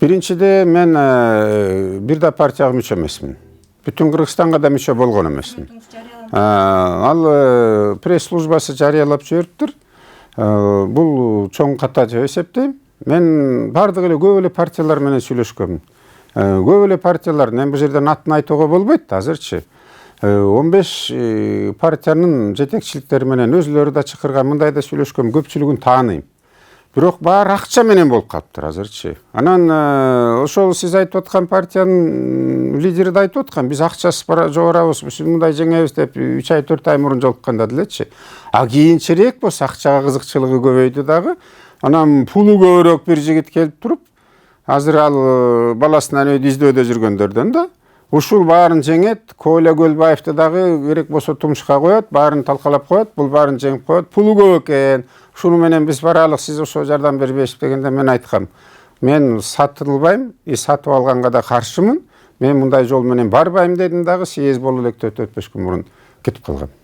Биринчиде мен бир да партияга мүчө эмесмин. Бүтүн Кыргызстанга да мүчө болгон эмесмин. Ал пресс службасы жарыялап жибериптир. Бул чоң ката деп эсептейм. Мен бардык эле көп эле партиялар менен сүйлөшкөм. Көп эле партиялар, мен бул жерден атын айтууга болбойт азырчы. 15 партиянын жетекчиликтери менен өзүлөрү да чакырган, мындай да сүйлөшкөм, көпчүлүгүн тааныйм. Бирок баары акча менен болуп калыптыр азырчы. Анан ошол сиз айтып аткан партиянын лидери да айтып аткан, биз акчасыз жогорабыз, биз мындай жеңебиз деп 3 ай 4 ай мурун жолукканда делечи. А кийинчерээк болсо акчага кызыкчылыгы көбөйдү дагы. Анан пулу көбүрөөк бир жигит келип туруп, азыр ал баласынан өйдү издөөдө жүргөндөрдөн да. Ушул баарын жеңет, Коля Көлбаевди дагы керек болсо тумушка коет, баарын талкалап коет, бул баарын жеңип коет. Пулу көп экен. Шуну менен биз баралык, сиз ошо жардам бербейсиз дегенде мен айткам. Мен сатылбайм, сатып алганга да каршымын. Мен мындай жол менен барбайм дедим дагы, съезд болуп элек 4-5 күн мурун кетип калгам.